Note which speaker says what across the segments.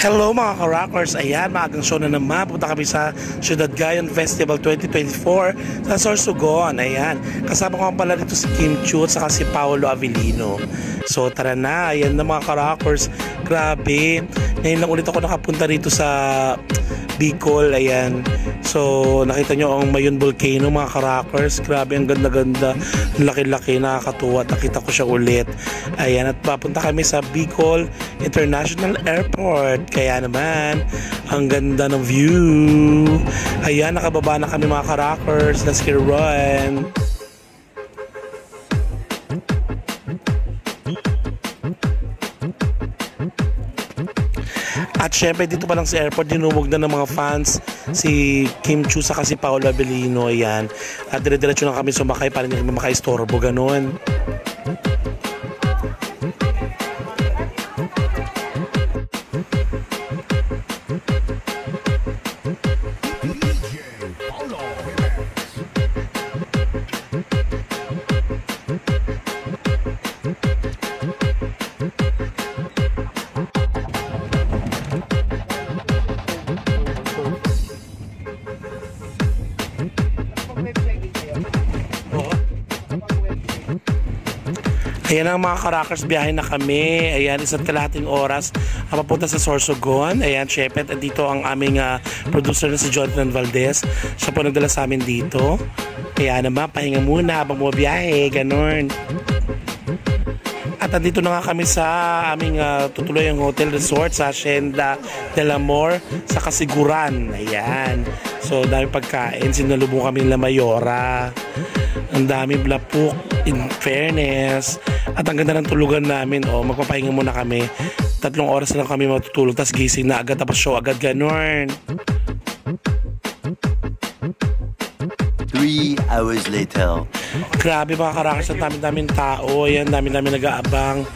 Speaker 1: Hello mga ka-rockers, ayan, maagang show na naman. Pupunta kami sa Ciudad Gayon Festival 2024 sa Sorsogon. Ayan, kasama ko pala dito si Kim Chu at saka si Paolo Avellino. So tara na, ayan na mga ka-rockers. Grabe, ngayon lang ulit ako nakapunta rito sa Bicol, ayan. So nakita nyo ang Mayon Volcano mga ka-rockers. Grabe, ang ganda-ganda, laki-laki, nakakatuwa. Nakita ko siya ulit. Ayan, at papunta kami sa Bicol International Airport. Kaya naman, ang ganda ng view. Ayan, nakababa na kami mga ka-rockers. Let's get run. At syempre dito pa lang sa airport, dinumog na ng mga fans si Kim Chu saka si Paolo Avellino. Ayan, at dire-diretso lang kami sumakay para hindi kami makaistorbo, ganun. Ayan ang mga ka-rockers, biyahe na kami. Ayan, isa't kalahating oras papunta sa Sorsogon. Ayan, syempre, at dito ang aming producer na si Jonathan Valdez. Siya po nagdala sa amin dito. Kaya naman, pahinga muna habang bumabiyahe, ganun. At andito na nga kami sa aming tutuluyang hotel resort sa Hacienda del Amor sa Kasiguran. Ayan. So, dami pagkain. Sinalubong kami nila Mayora. Ang dami blapuk, in fairness. At ang ganda ng tulugan namin. Oh, magpapahinga muna kami. 3 oras lang kami matutulog. Tapos gising na agad. Tapos show agad, ganun.
Speaker 2: 3 hours later.
Speaker 1: Grabe mga ka-rockers, ang dami-daming tao. Ayan, dami-daming nag-aabang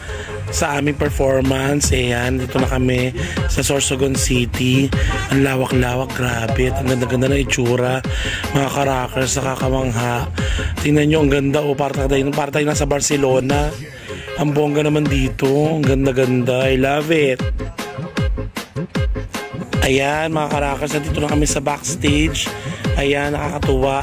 Speaker 1: sa aming performance. Ayan, dito na kami sa Sorsogon City. Ang lawak-lawak, grabe. At ang ganda-ganda ng itsura. Mga ka-rockers, nakakamangha. Tingnan nyo, ang ganda. O, para tayo nasa Barcelona. Ang bongga naman dito. Ang ganda-ganda. I love it. Ayan mga ka-rockers, dito na kami sa backstage. Ayan, nakakatuwa.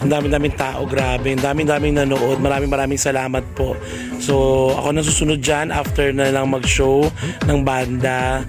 Speaker 1: Ang daming tao, grabe. Ang daming nanood. Maraming salamat po. So, ako na susunod dyan after na lang mag-show ng banda.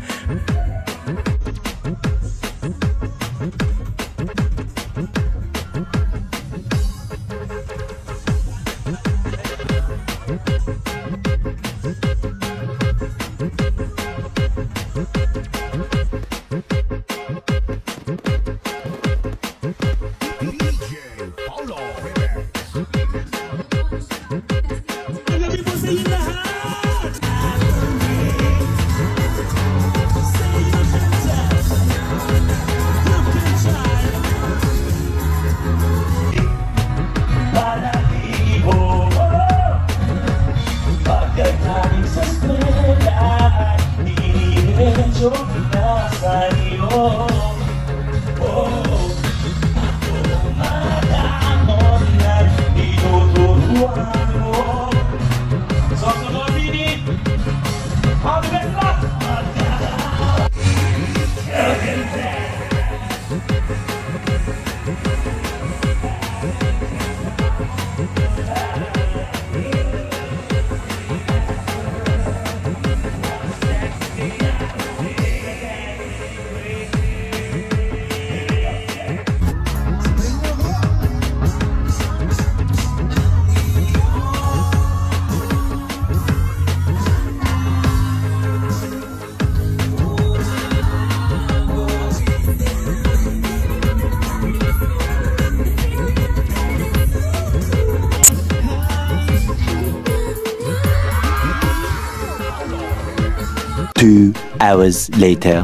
Speaker 2: Two hours later.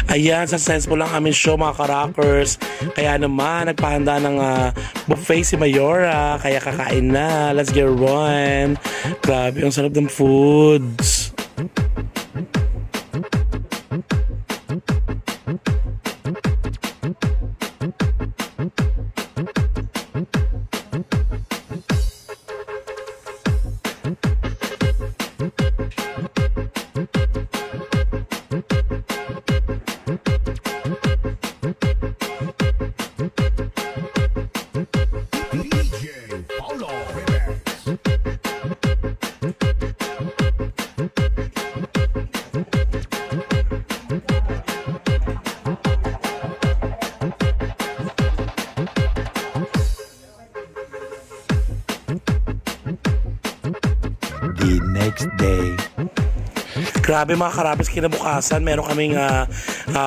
Speaker 1: Ayan, successful lang aming show mga ka-rockers. Kaya naman, nagpahanda ng buffet si Mayora. Kaya kakain na. Let's get one. Grabe, ang sarap ng foods. Grabe mga karapis, kinabukasan meron kaming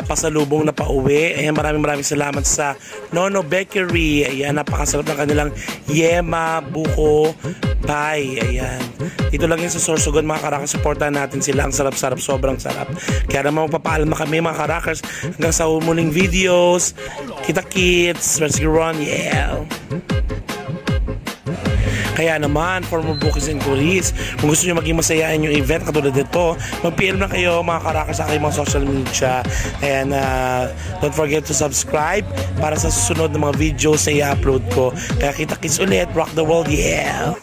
Speaker 1: pasalubong na pauwi. Ayan, maraming salamat sa Nono Bakery. Ayan, napakasarap ng kanilang yema, buko, pie. Ayan. Dito lang yun sa Sorsogon mga karakers. Supportahan natin sila. Ang sarap-sarap, sobrang sarap. Kaya naman magpapaalam na kami mga karakers hanggang sa muling videos. Kita-kits, let's go run, yeah! Kaya naman, for more bookings and queries, kung gusto nyo maging masayain yung event katulad dito, mag-PM na kayo mga karakers sa aking mga social media. And don't forget to subscribe para sa susunod na mga videos na i-upload ko. Kaya kita-kits ulit, rock the world, yeah!